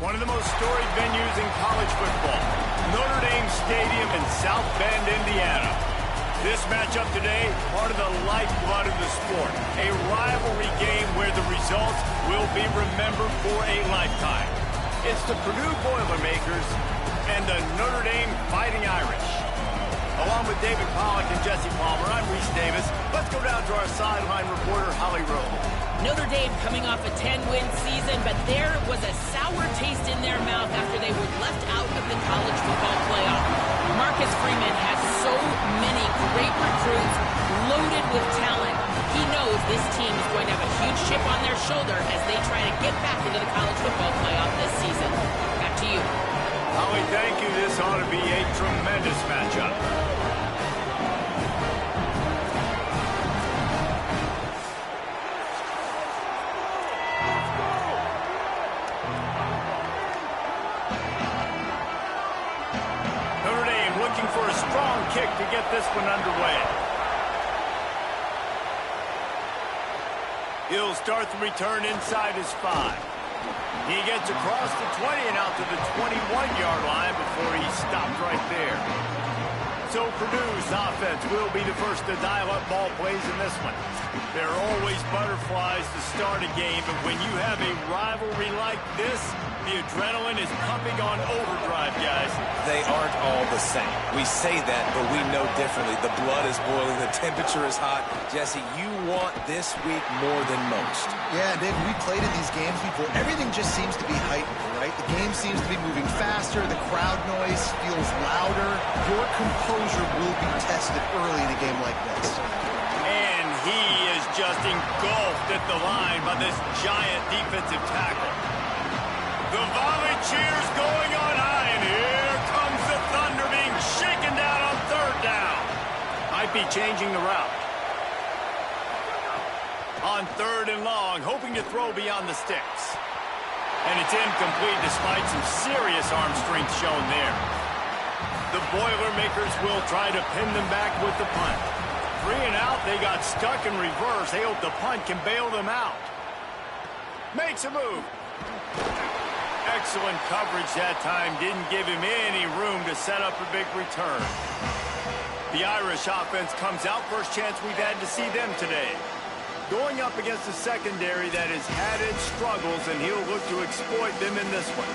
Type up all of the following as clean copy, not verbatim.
One of the most storied venues in college football, Notre Dame Stadium in South Bend, Indiana. This matchup today, part of the lifeblood of the sport. A rivalry game where the results will be remembered for a lifetime. It's the Purdue Boilermakers and the Notre Dame Fighting Irish. Along with David Pollack and Jesse Palmer, I'm Reese Davis. Let's go down to our sideline reporter, Holly Rowe. Notre Dame coming off a 10-win season, but there was a sour taste in their mouth after they were left out of the college football playoff. Marcus Freeman has so many great recruits, shoulder as they try to get back into the college football playoff this season. Back to you. Holly, thank you. This ought to be a tremendous matchup. Notre Dame looking for a strong kick to get this one underway. He'll start the return inside his 5. He gets across the 20 and out to the 21-yard line before he stopped right there. So Purdue's offense will be the first to dial up ball plays in this one. There are always butterflies to start a game, but when you have a rivalry like this, the adrenaline is pumping on overdrive, guys. They aren't all the same. We say that, but we know differently. The blood is boiling. The temperature is hot. Jesse, you want this week more than most. Yeah, Dave, we played in these games before. Everything just seems to be heightened, right? The game seems to be moving faster. The crowd noise feels louder. Your composure will be tested early in a game like this. And he is just engulfed at the line by this giant defensive tackle. The volley cheers going on high, and here comes the Thunder being shaken down on 3rd down. Might be changing the route. On 3rd and long, hoping to throw beyond the sticks. And it's incomplete despite some serious arm strength shown there. The Boilermakers will try to pin them back with the punt. 3 and out, they got stuck in reverse. They hope the punt can bail them out. Makes a move. Excellent coverage that time. Didn't give him any room to set up a big return. The Irish offense comes out. First chance we've had to see them today. Going up against a secondary that has had its struggles, and he'll look to exploit them in this one.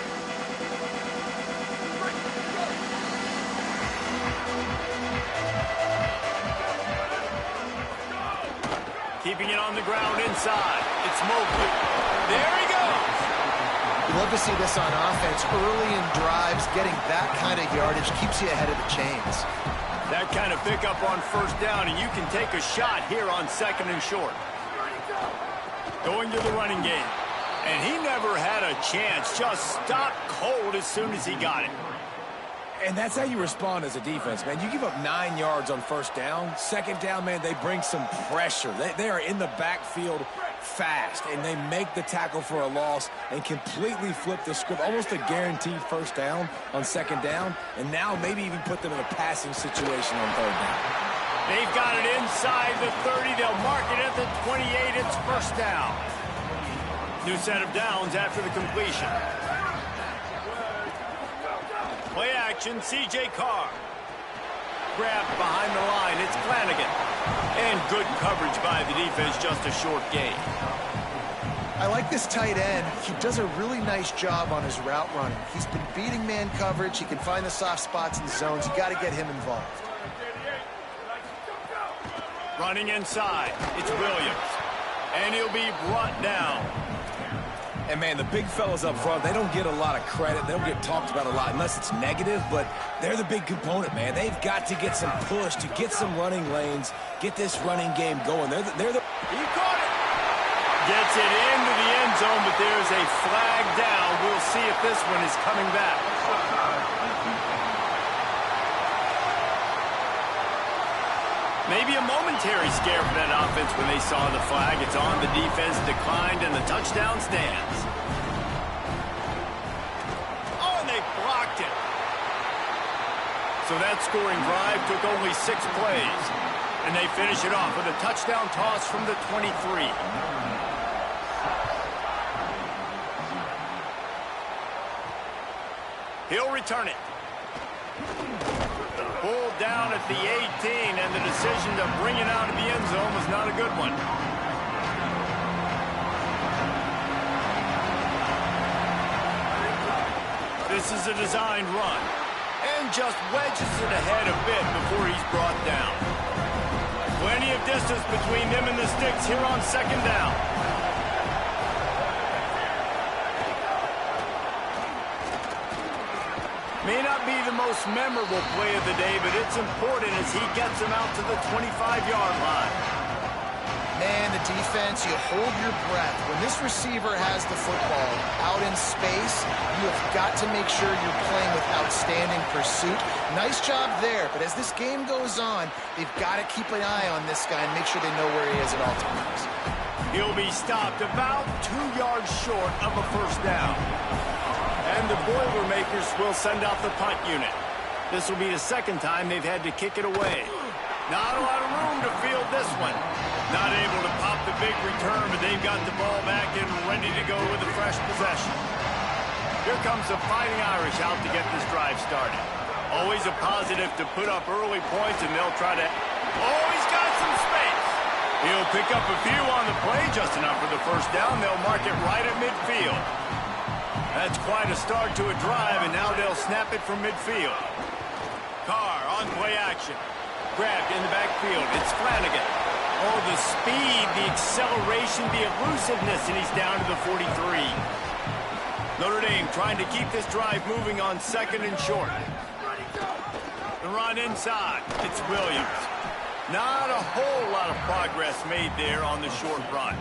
Keeping it on the ground inside. It's Mobley. There he goes. You love to see this on offense. Early in drives, getting that kind of yardage keeps you ahead of the chains. That kind of pickup on 1st down, and you can take a shot here on 2nd and short. Going to the running game. And he never had a chance. Just stopped cold as soon as he got it. And that's how you respond as a defense, man. You give up 9 yards on 1st down. 2nd down, man, they bring some pressure. They are in the backfield fast, and they make the tackle for a loss and completely flip the script. Almost a guaranteed 1st down on 2nd down, and now maybe even put them in a passing situation on 3rd down. They've got it inside the 30. They'll mark it at the 28. It's 1st down. New set of downs after the completion. Play action, C.J. Carr. Grabbed behind the line, it's Flanagan. And good coverage by the defense, just a short gain. I like this tight end. He does a really nice job on his route running. He's been beating man coverage. He can find the soft spots in the zones. You got to get him involved. Running inside, it's Williams. And he'll be brought down. And, man, the big fellas up front, they don't get a lot of credit. They don't get talked about a lot unless it's negative, but they're the big component, man. They've got to get some push, to get some running lanes, get this running game going. He caught it. Gets it into the end zone, but there's a flag down. We'll see if this one is coming back. Maybe a momentary scare for that offense when they saw the flag. It's on, the defense declined, and the touchdown stands. Oh, and they blocked it. So that scoring drive took only 6 plays. And they finish it off with a touchdown toss from the 23. He'll return it. Pulled down at the 18, and the decision to bring it out of the end zone was not a good one. This is a designed run, and just wedges it ahead a bit before he's brought down. Plenty of distance between them and the sticks here on 2nd down. May not be the most memorable play of the day, but it's important as he gets him out to the 25-yard line. Man, the defense, you hold your breath. When this receiver has the football out in space, you have got to make sure you're playing with outstanding pursuit. Nice job there, but as this game goes on, they've got to keep an eye on this guy and make sure they know where he is at all times. He'll be stopped about 2 yards short of a first down. And the Boilermakers will send out the punt unit. This will be the second time they've had to kick it away. Not a lot of room to field this one. Not able to pop the big return, but they've got the ball back and ready to go with a fresh possession. Here comes the Fighting Irish out to get this drive started. Always a positive to put up early points, and they'll try to... Oh, he's got some space. He'll pick up a few on the play, just enough for the first down. They'll mark it right at midfield. That's quite a start to a drive, and now they'll snap it from midfield. Carr on play action. Grabbed in the backfield. It's Flanagan. Oh, the speed, the acceleration, the elusiveness, and he's down to the 43. Notre Dame trying to keep this drive moving on second and short. The run inside. It's Williams. Not a whole lot of progress made there on the short run.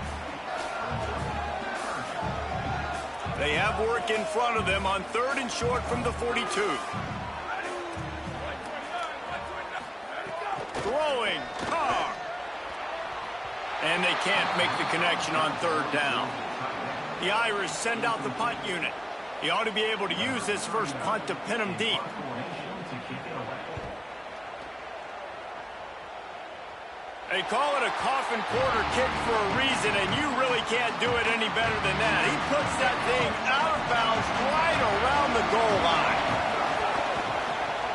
They have work in front of them on third and short from the 42. Throwing, Carr. And they can't make the connection on third down. The Irish send out the punt unit. He ought to be able to use this first punt to pin him deep. They call it a coffin quarter kick for a reason, and you really can't do it any better than that. He puts that thing out of bounds right around the goal line.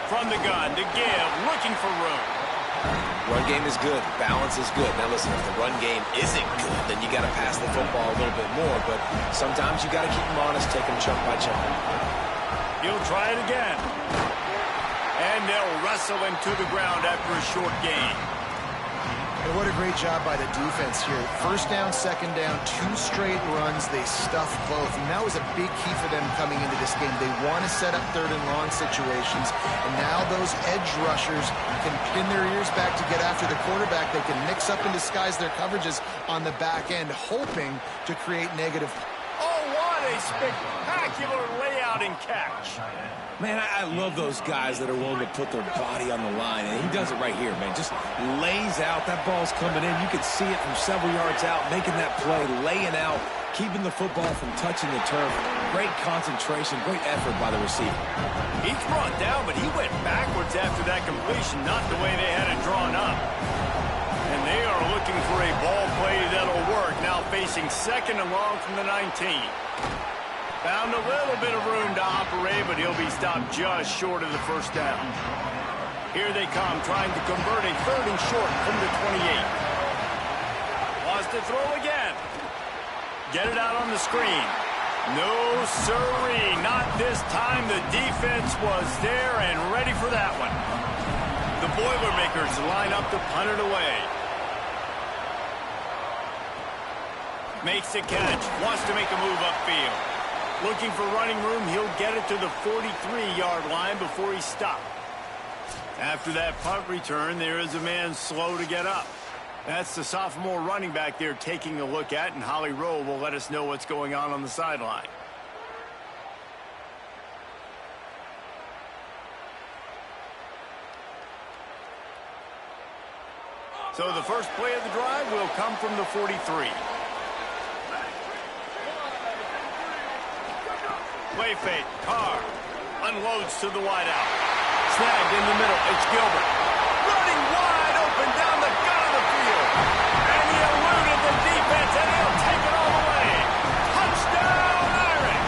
From the gun to give, looking for room. Run game is good. Balance is good. Now listen, if the run game isn't good, then you got to pass the football a little bit more. But sometimes you got to keep them honest, take them chunk by chunk. He'll try it again. And they'll wrestle him to the ground after a short gain. And what a great job by the defense here. First down, second down, 2 straight runs. They stuffed both. And that was a big key for them coming into this game. They want to set up third and long situations. And now those edge rushers can pin their ears back to get after the quarterback. They can mix up and disguise their coverages on the back end, hoping to create negative. Oh, what a spectacular layout and catch. Man, I love those guys that are willing to put their body on the line, and he does it right here, man. Just lays out. That ball's coming in. You can see it from several yards out, making that play, laying out, keeping the football from touching the turf. Great concentration, great effort by the receiver. He's brought down, but he went backwards after that completion, not the way they had it drawn up. And they are looking for a ball play that'll work, now facing second and long from the 19. Found a little bit of room to operate, but he'll be stopped just short of the first down. Here they come, trying to convert a third and short from the 28. Wants to throw again. Get it out on the screen. No sirree, not this time. The defense was there and ready for that one. The Boilermakers line up to punt it away. Makes the catch, wants to make a move upfield. Looking for running room, he'll get it to the 43-yard line before he's stopped. After that punt return, there is a man slow to get up. That's the sophomore running back they're taking a look at, and Holly Rowe will let us know what's going on the sideline. So the first play of the drive will come from the 43. Play fake. Carr unloads to the wideout. Snagged in the middle. It's Gilbert. Running wide open down the gut of the field. And he eluded the defense, and he'll take it all the way. Touchdown, Irish.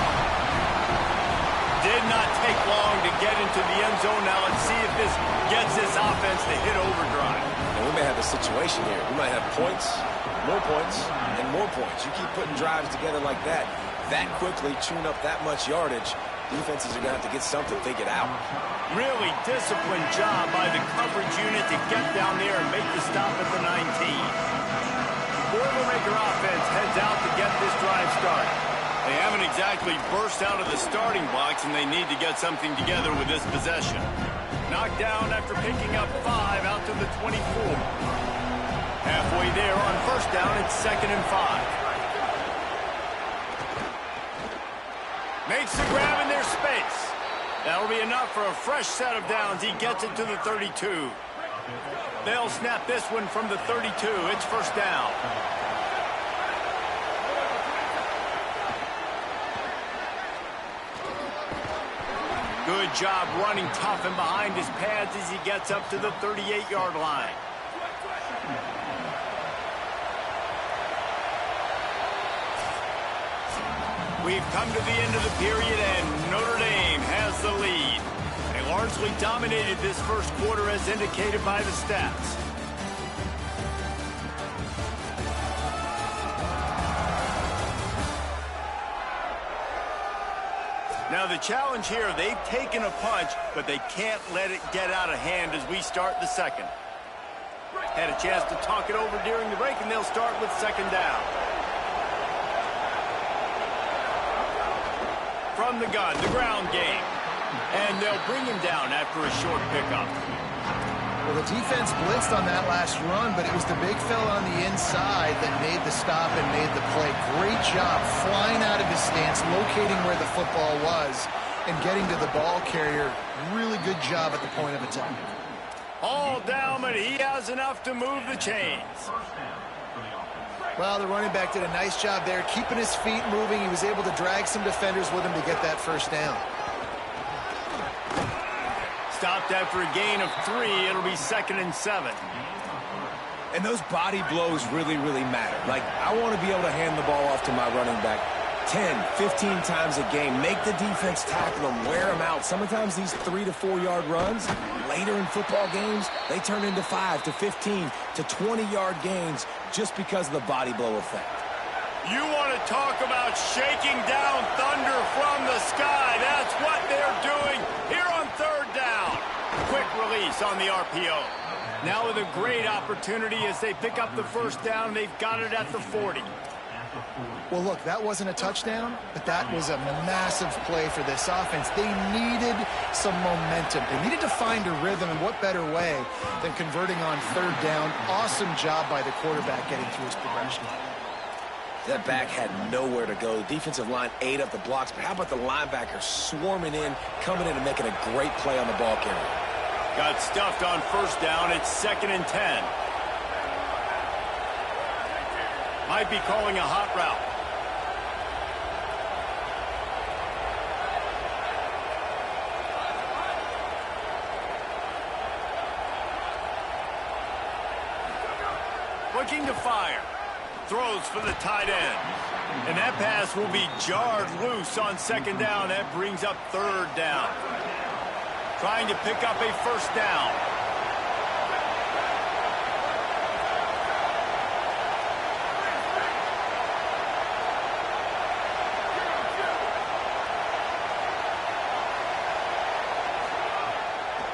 Did not take long to get into the end zone. Now let's see if this gets this offense to hit overdrive. And we may have a situation here. We might have points, and more points. You keep putting drives together like that quickly, tune up that much yardage, defenses are going to have to get something figured out. Really disciplined job by the coverage unit to get down there and make the stop at the 19. Boilermaker offense heads out to get this drive started. They haven't exactly burst out of the starting blocks, and they need to get something together with this possession. Knocked down after picking up 5 out to the 24. Halfway there on first down. It's 2nd and 5. Makes the grab in their space. That'll be enough for a fresh set of downs. He gets it to the 32. They'll snap this one from the 32. It's first down. Good job running tough and behind his pads as he gets up to the 38-yard line. We've come to the end of the period, and Notre Dame has the lead. They largely dominated this first quarter as indicated by the stats. Now the challenge here, they've taken a punch, but they can't let it get out of hand as we start the second. Had a chance to talk it over during the break, and they'll start with 2nd down. From the gun, the ground game. And they'll bring him down after a short pickup. Well, the defense blitzed on that last run, but it was the big fella on the inside that made the stop and made the play. Great job flying out of his stance, locating where the football was, and getting to the ball carrier. Really good job at the point of attack. All down, but he has enough to move the chains. Well, the running back did a nice job there, keeping his feet moving. He was able to drag some defenders with him to get that first down. Stopped after a gain of 3. It'll be 2nd and 7. And those body blows really, really matter. Like, I want to be able to hand the ball off to my running back 10, 15 times a game. Make the defense tackle them, wear them out. Sometimes these 3 to 4 yard runs, later in football games, they turn into 5 to 15 to 20-yard gains just because of the body blow effect. You want to talk about shaking down thunder from the sky. That's what they're doing here on 3rd down. Quick release on the RPO. Now with a great opportunity as they pick up the first down. They've got it at the 40. Well, look, that wasn't a touchdown, but that was a massive play for this offense. They needed some momentum. They needed to find a rhythm, and what better way than converting on 3rd down. Awesome job by the quarterback getting through his progression. That back had nowhere to go. The defensive line ate up the blocks, but how about the linebacker swarming in, coming in and making a great play on the ball carrier? Got stuffed on first down. It's 2nd and 10. Might be calling a hot route. Looking to fire. Throws for the tight end. And that pass will be jarred loose on 2nd down. That brings up 3rd down. Trying to pick up a first down.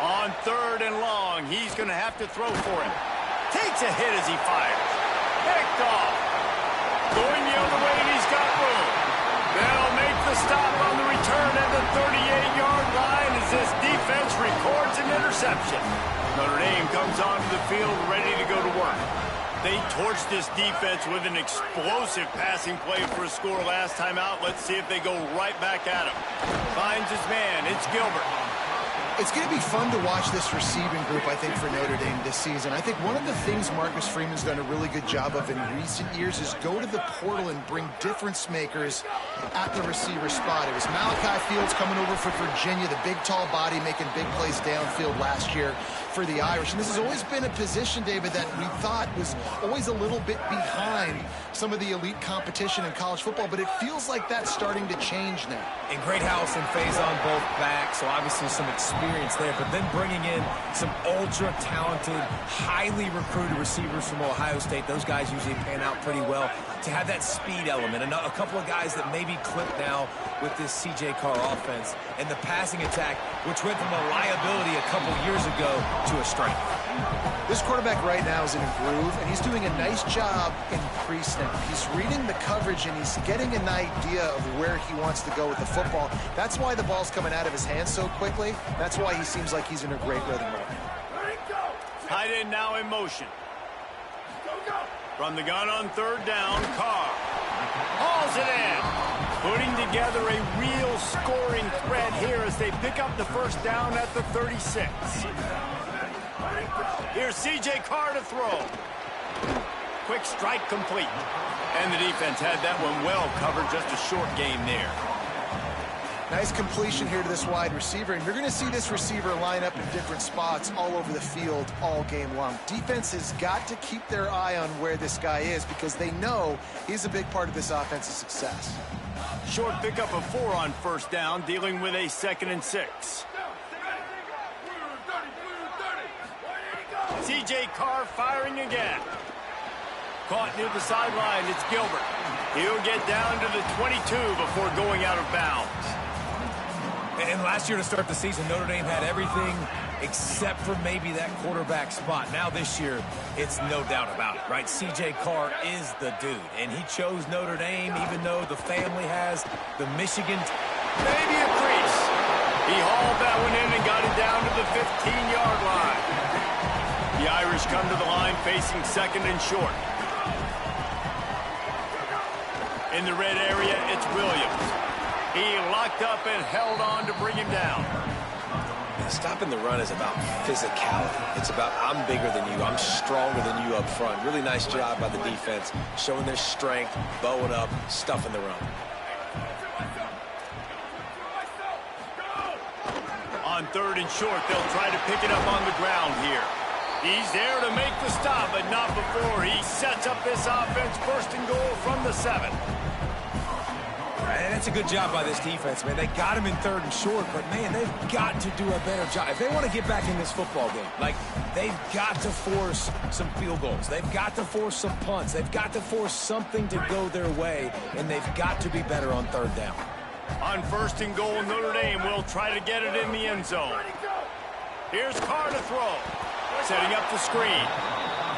On 3rd and long, he's going to have to throw for it. Takes a hit as he fires. Picked off. Going the other way, and he's got room. They'll make the stop on the return at the 38-yard line as this defense records an interception. Notre Dame comes onto the field ready to go to work. They torched this defense with an explosive passing play for a score last time out. Let's see if they go right back at him. Finds his man. It's Gilbert. It's going to be fun to watch this receiving group, I think, for Notre Dame this season. I think one of the things Marcus Freeman's done a really good job of in recent years is go to the portal and bring difference makers at the receiver spot. It was Malachi Fields coming over for Virginia, the big, tall body making big plays downfield last year for the Irish. And this has always been a position, David, that we thought was always a little bit behind some of the elite competition in college football, but it feels like that's starting to change now. And Greathouse and Faze on both backs, so obviously some experience there, but then bringing in some ultra-talented, highly recruited receivers from Ohio State. Those guys usually pan out pretty well to have that speed element. And a couple of guys that maybe clip now with this C.J. Carr offense. And the passing attack, which went from a liability a couple years ago to a strength. This quarterback right now is in a groove, and he's doing a nice job in pre-snap. He's reading the coverage, and he's getting an idea of where he wants to go with the football. That's why the ball's coming out of his hands so quickly. That's why he seems like he's in a great rhythm right now. Tight end now in motion. From the gun on third down, Carr hauls it in. Putting together a real scoring threat here as they pick up the first down at the 36. Here's C.J. Carr to throw. Quick strike complete. And the defense had that one well covered, just a short game there. Nice completion here to this wide receiver, and you're going to see this receiver line up in different spots all over the field all game long. Defense has got to keep their eye on where this guy is because they know he's a big part of this offense's success. Short pickup of 4 on first down, dealing with a 2nd and 6. C.J. Carr firing again. Caught near the sideline, it's Gilbert. He'll get down to the 22 before going out of bounds. And last year to start the season, Notre Dame had everything except for maybe that quarterback spot. Now this year, it's no doubt about it, right? C.J. Carr is the dude, and he chose Notre Dame even though the family has the Michigan. Maybe a crease. He hauled that one in and got it down to the 15-yard line. The Irish come to the line facing 2nd and short. In the red area, it's Williams. He locked up and held on to bring him down. Stopping the run is about physicality. It's about I'm bigger than you. I'm stronger than you up front. Really nice job by the defense, showing their strength, bowing up, stuffing the run. On 3rd and short, they'll try to pick it up on the ground here. He's there to make the stop, but not before he sets up this offense. 1st and goal from the 7. And that's a good job by this defense, man. They got him in 3rd and short, but, man, they've got to do a better job. If they want to get back in this football game, like, they've got to force some field goals. They've got to force some punts. They've got to force something to go their way, and they've got to be better on 3rd down. On 1st and goal, Notre Dame will try to get it in the end zone. Here's Carr to throw. Setting up the screen.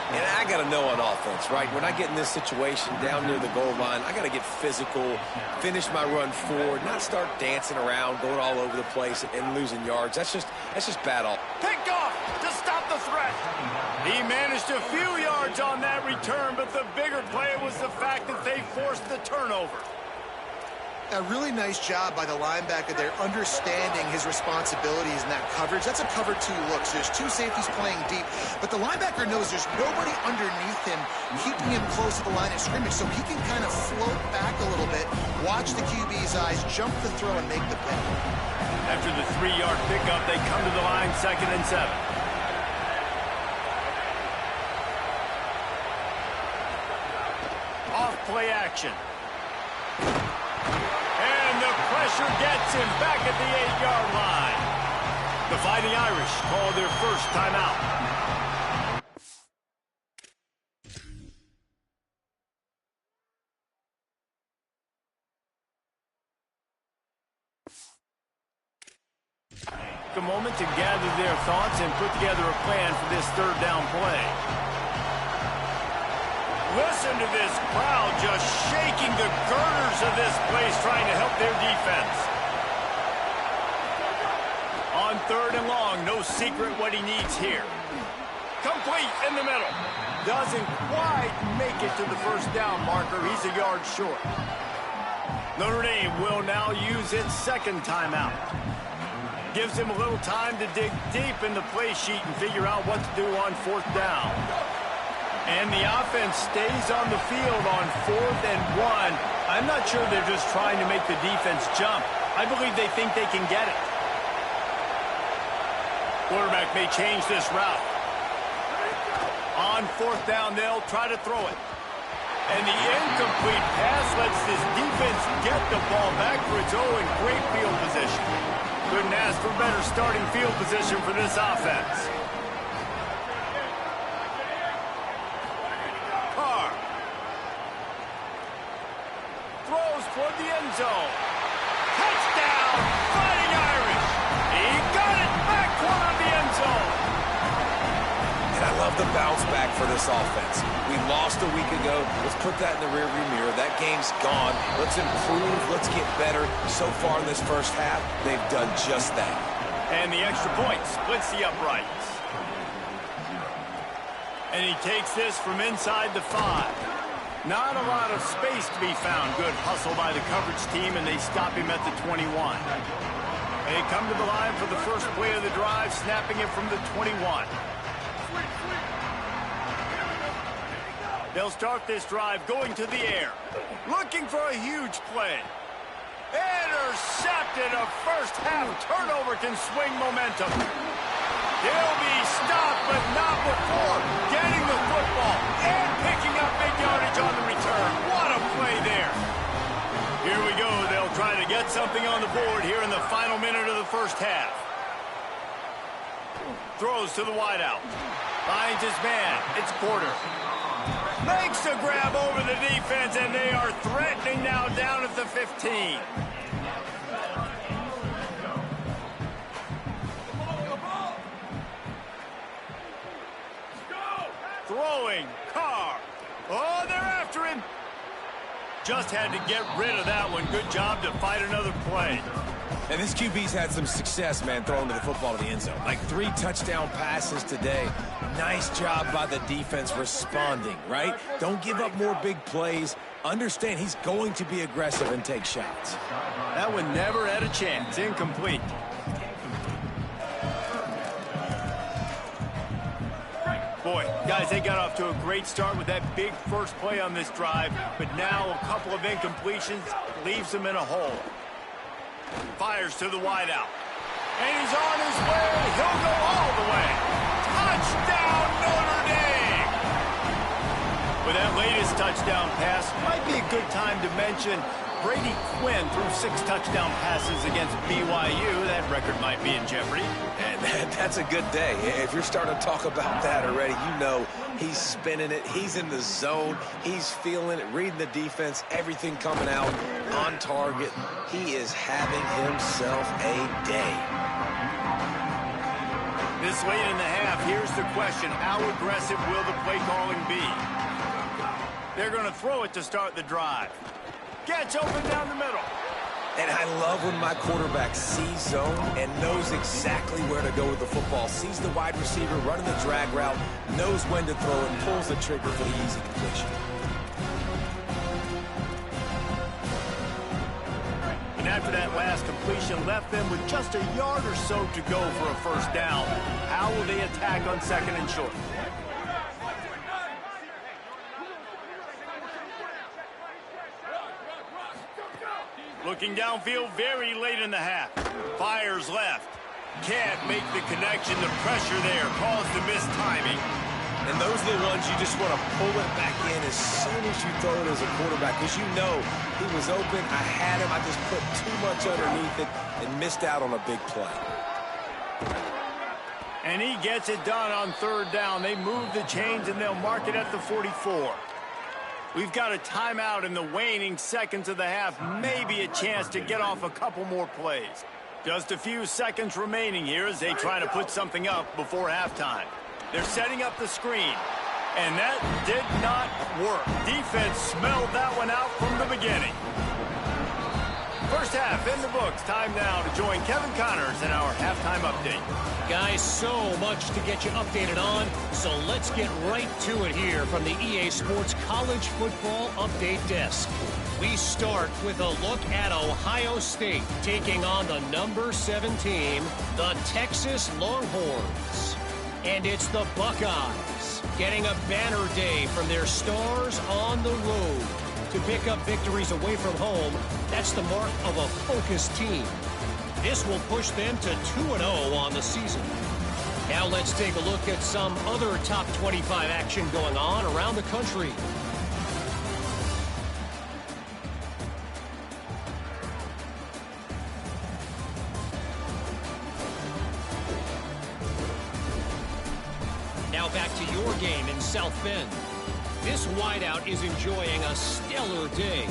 And I got to know on offense, right? When I get in this situation down near the goal line, I got to get physical, finish my run forward, not start dancing around, going all over the place and losing yards. That's just bad all. Picked off to stop the threat. He managed a few yards on that return, but the bigger play was the fact that they forced the turnover. A really nice job by the linebacker there, understanding his responsibilities in that coverage. That's a cover 2 look. So there's 2 safeties playing deep, but the linebacker knows there's nobody underneath him, keeping him close to the line of scrimmage, so he can kind of float back a little bit, watch the QB's eyes, jump the throw, and make the play. After the 3-yard pickup, they come to the line 2nd and 7. Off play action. Pressure gets him back at the 8-yard line. The Fighting Irish call their first timeout. A moment to gather their thoughts and put together a plan for this 3rd down play. Listen to this crowd just shaking the girders of this place, trying to help their defense. On 3rd and long, no secret what he needs here. Complete in the middle. Doesn't quite make it to the 1st down marker. He's a yard short. Notre Dame will now use its 2nd timeout. Gives him a little time to dig deep in the play sheet and figure out what to do on 4th down. And the offense stays on the field on 4th and 1. I'm not sure they're just trying to make the defense jump. I believe they think they can get it. Quarterback may change this route. On 4th down, they'll try to throw it. And the incomplete pass lets this defense get the ball back for its own in great field position. Couldn't ask for better starting field position for this offense. For the end zone. Touchdown, Fighting Irish. He got it back toward the end zone. And I love the bounce back for this offense. We lost a week ago. Let's put that in the rearview mirror. That game's gone. Let's improve. Let's get better. So far in this first half, they've done just that. And the extra point splits the uprights. And he takes this from inside the 5. Not a lot of space to be found. Good hustle by the coverage team, and they stop him at the 21. They come to the line for the first play of the drive, snapping it from the 21. They'll start this drive going to the air, looking for a huge play. Intercepted. A first-half turnover can swing momentum. He'll be stopped, but not before getting the football and picking up big yardage on the return. What a play there. Here we go. They'll try to get something on the board here in the final minute of the first half. Throws to the wideout. Finds his man. It's Porter. Makes a grab over the defense, and they are threatening now down at the 15. Throwing. Carr. Oh, they're after him. Just had to get rid of that one. Good job to fight another play. And this QB's had some success, man, throwing the football to the end zone. Like 3 touchdown passes today. Nice job by the defense responding, right? Don't give up more big plays. Understand he's going to be aggressive and take shots. That one never had a chance. Incomplete. Boy, guys, they got off to a great start with that big first play on this drive, but now a couple of incompletions leaves them in a hole. Fires to the wideout. And he's on his way. He'll go all the way. Touchdown, Notre Dame! With that latest touchdown pass, might be a good time to mention Brady Quinn threw 6 touchdown passes against BYU. That record might be in jeopardy. And that's a good day. If you're starting to talk about that already, you know he's spinning it. He's in the zone. He's feeling it, reading the defense, everything coming out on target. He is having himself a day. This late in the half, here's the question. How aggressive will the play calling be? They're going to throw it to start the drive. Gets open down the middle. And I love when my quarterback sees zone and knows exactly where to go with the football. Sees the wide receiver running the drag route, knows when to throw it, pulls the trigger for the easy completion. And after that last completion, left them with just a yard or so to go for a first down. How will they attack on second and short? Looking downfield very late in the half. Fires left. Can't make the connection. The pressure there caused the missed timing. And those are the ones you just want to pull it back in as soon as you throw it as a quarterback, because you know he was open. I had him. I just put too much underneath it and missed out on a big play. And he gets it done on third down. They move the chains, and they'll mark it at the 44. We've got a timeout in the waning seconds of the half. Maybe a chance to get off a couple more plays. Just a few seconds remaining here as they try to put something up before halftime. They're setting up the screen. And that did not work. Defense smelled that one out from the beginning. First half in the books. Time now to join Kevin Connors in our halftime update. Guys, so much to get you updated on, so let's get right to it here from the EA Sports College Football Update Desk. We start with a look at Ohio State taking on the number 7 team, the Texas Longhorns. And it's the Buckeyes getting a banner day from their stars on the road. To pick up victories away from home, that's the mark of a focused team. This will push them to 2-0 on the season. Now let's take a look at some other top 25 action going on around the country. Now back to your game in South Bend. This wideout is enjoying a stellar day.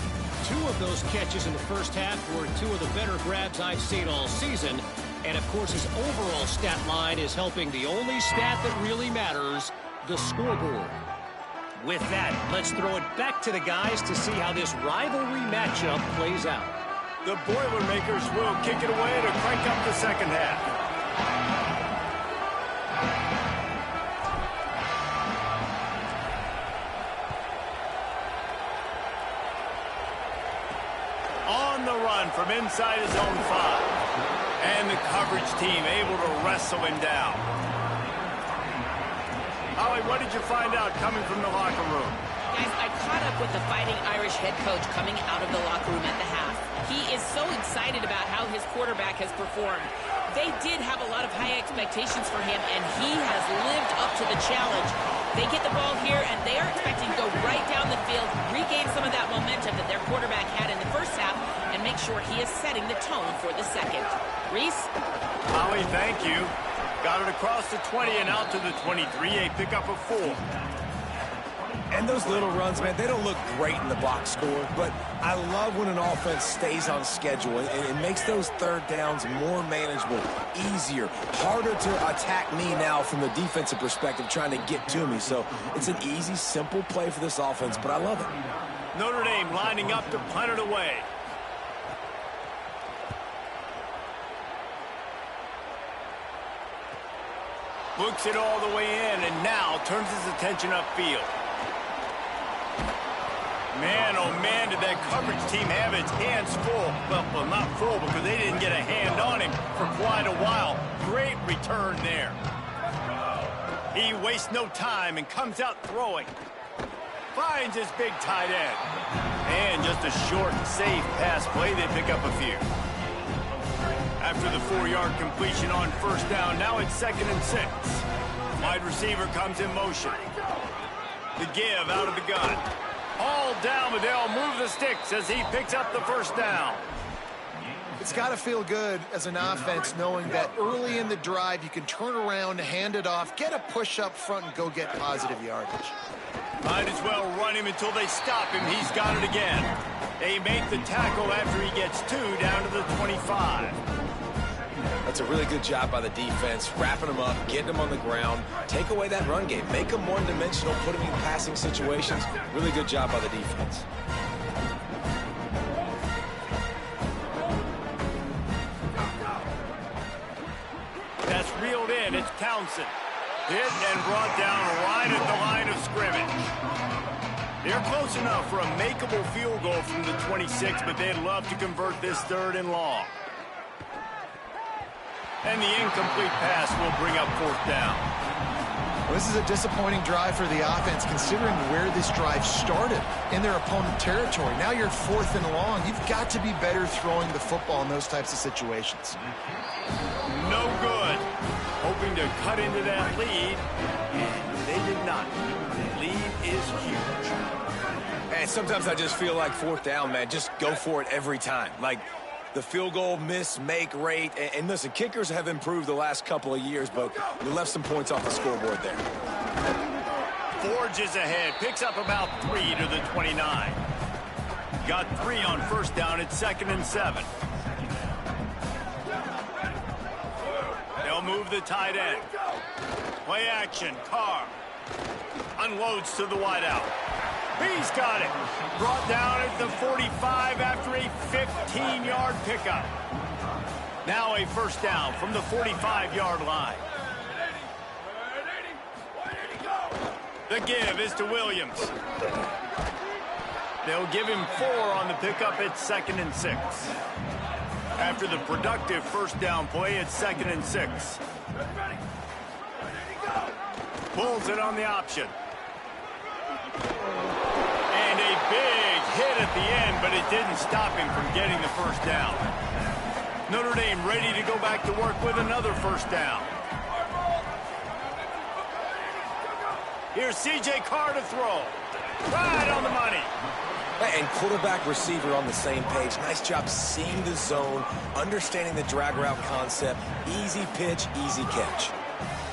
2 of those catches in the first half were 2 of the better grabs I've seen all season. And, of course, his overall stat line is helping the only stat that really matters, the scoreboard. With that, let's throw it back to the guys to see how this rivalry matchup plays out. The Boilermakers will kick it away to crank up the second half. on the run from inside his own 5. And the coverage team able to wrestle him down. Holly, what did you find out coming from the locker room? Guys, I caught up with the Fighting Irish head coach coming out of the locker room at the half. He is so excited about how his quarterback has performed. They did have a lot of high expectations for him, and he has lived up to the challenge. They get the ball here, and they are expecting to go right down the field, regain some of that momentum that their quarterback had in the first half, and make sure he is setting the tone for the second. Reese? Holly, thank you. Got it across the 20 and out to the 23, a pickup of 4. And those little runs, man, they don't look great in the box score, but I love when an offense stays on schedule and it makes those third downs more manageable, easier, harder to attack me now from the defensive perspective trying to get to me. So it's an easy, simple play for this offense, but I love it. Notre Dame lining up to punt it away. Looks it all the way in and now turns his attention upfield. Man, oh man, did that coverage team have its hands full. Well, not full because they didn't get a hand on him for quite a while. Great return there. He wastes no time and comes out throwing. Finds his big tight end. And just a short, safe pass play, they pick up a few. After the 4-yard completion on first down, now it's 2nd and 6. Wide receiver comes in motion. The give out of the gun. All down, but they'll move the sticks as he picks up the first down. It's got to feel good as an offense knowing that early in the drive you can turn around, hand it off, get a push up front, and go get positive yardage. Might as well run him until they stop him. He's got it again. They make the tackle after he gets 2 down to the 25. That's a really good job by the defense, wrapping them up, getting them on the ground, take away that run game, make them one-dimensional, put them in passing situations. Really good job by the defense. That's reeled in. It's Townsend. Hit and brought down right at the line of scrimmage. They're close enough for a makeable field goal from the 26, but they'd love to convert this 3rd and long. And the incomplete pass will bring up 4th down. Well, this is a disappointing drive for the offense considering where this drive started in their opponent territory. Now you're 4th and long. You've got to be better throwing the football in those types of situations. No good. Hoping to cut into that lead, and they did not. The lead is huge. And sometimes I just feel like 4th down, man, just go for it every time. Like, the field goal miss, make rate. And listen, kickers have improved the last couple of years, but we left some points off the scoreboard there. Forges ahead, picks up about 3 to the 29. Got 3 on first down. It's 2nd and 7. They'll move the tight end. Play action, Carr. Unloads to the wideout. He's got it. Brought down at the 45 after a 15-yard pickup. Now a first down from the 45-yard line. The give is to Williams. They'll give him 4 on the pickup at 2nd and 6. After the productive first down play, it's 2nd and 6. Pulls it on the option. And a big hit at the end, but it didn't stop him from getting the first down. Notre Dame ready to go back to work with another first down. Here's C.J. Carr to throw. Right on the money. And quarterback receiver on the same page. Nice job seeing the zone, understanding the drag route concept. Easy pitch, easy catch.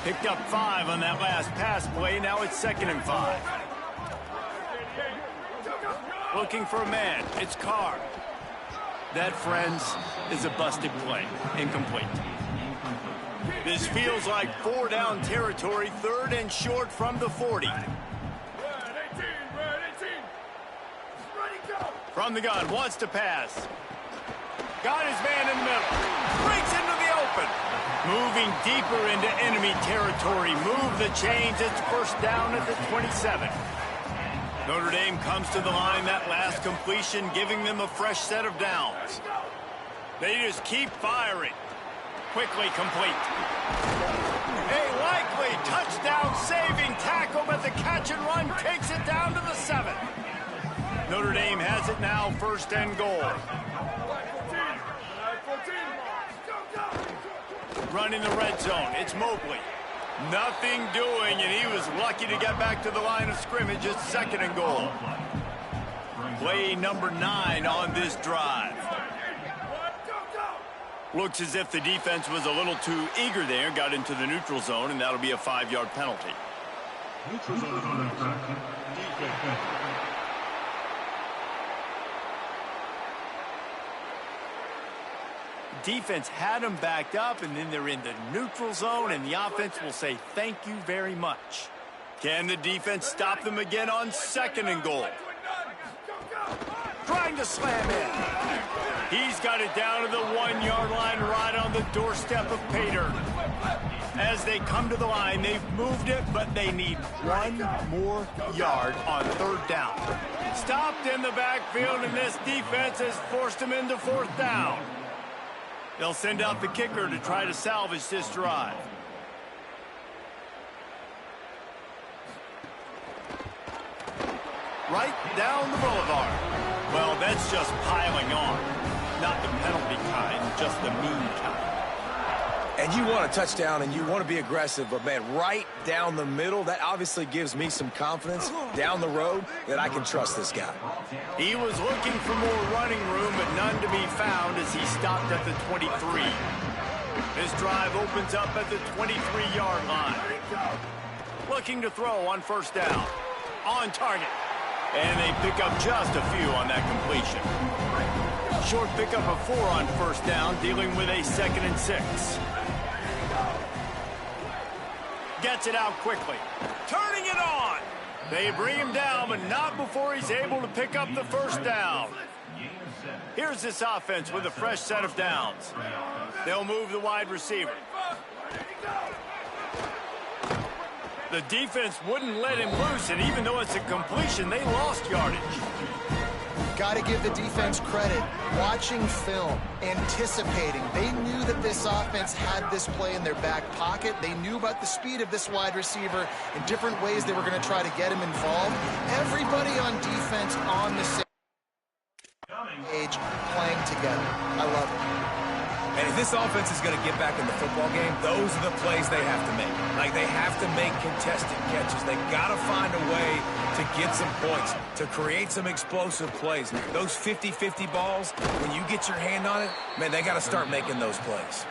Picked up 5 on that last pass play. Now it's 2nd and 5. Looking for a man. It's Carr. That, friends, is a busted play. Incomplete. This feels like 4-down territory. 3rd and short from the 40. From the gun, wants to pass. Got his man in the middle. Breaks into the open. Moving deeper into enemy territory. Move the chains. It's first down at the 27. Notre Dame comes to the line that last completion, giving them a fresh set of downs. They just keep firing. Quickly complete. A likely touchdown-saving tackle, but the catch and run takes it down to the 7. Notre Dame has it now, 1st and goal. Run in the red zone. It's Mobley. Nothing doing, and he was lucky to get back to the line of scrimmage. It's 2nd and goal. Play number 9 on this drive. Looks as if the defense was a little too eager there, got into the neutral zone, and that'll be a 5-yard penalty. Neutral zone infraction. Defense had them backed up, and then they're in the neutral zone, and the offense will say thank you very much. Can the defense stop them again on 2nd and goal? Trying to slam in. He's got it down to the 1-yard line, right on the doorstep of Pater. As they come to the line, they've moved it, but they need 1 more yard on 3rd down. Stopped in the backfield, and this defense has forced them into 4th down. They'll send out the kicker to try to salvage this drive. Right down the boulevard. Well, that's just piling on. Not the penalty kind, just the mean kind. And you want a touchdown, and you want to be aggressive, but, man, right down the middle, that obviously gives me some confidence down the road that I can trust this guy. He was looking for more running room, but none to be found as he stopped at the 23. This drive opens up at the 23-yard line. Looking to throw on 1st down. On target. And they pick up just a few on that completion. Short pickup of 4 on 1st down, dealing with a 2nd and 6. Gets it out quickly. Turning it on. They bring him down, but not before he's able to pick up the 1st down. Here's this offense with a fresh set of downs. They'll move the wide receiver. The defense wouldn't let him loose, and even though it's a completion, they lost yardage. Got to give the defense credit. Watching film, anticipating. They knew that this offense had this play in their back pocket. They knew about the speed of this wide receiver in different ways they were going to try to get him involved. Everybody on defense on the same page playing together. I love it. And if this offense is going to get back in the football game, those are the plays they have to make. Like, they have to make contested catches. They got to find a way to get some points, to create some explosive plays. Those 50-50 balls, when you get your hand on it, man, they got to start making those plays.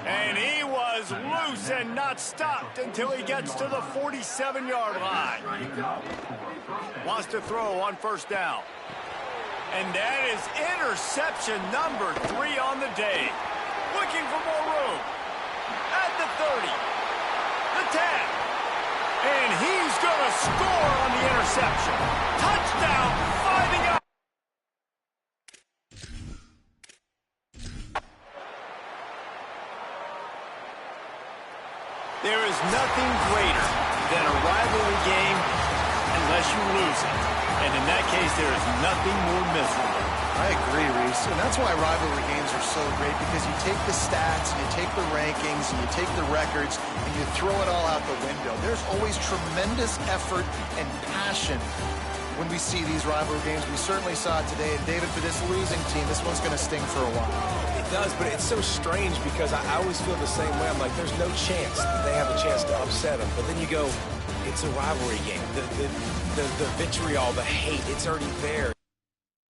And he was loose and not stopped until he gets to the 47-yard line. Wants to throw on 1st down. And that is interception number 3 on the day. Looking for more room. At the 30. The 10. And he's going to score on the interception. Touchdown, 5 up. There is nothing greater than a rivalry game unless you lose it. And in that case, there is nothing more miserable. I agree, Reese. And that's why rivalry games are so great, because you take the stats, and you take the rankings, and you take the records, and you throw it all out the window. There's always tremendous effort and passion when we see these rivalry games. We certainly saw it today. And, David, for this losing team, this one's going to sting for a while. It does, but it's so strange because I always feel the same way. I'm like, there's no chance that they have a chance to upset them. But then you go, it's a rivalry game. The vitriol, the hate, it's already there.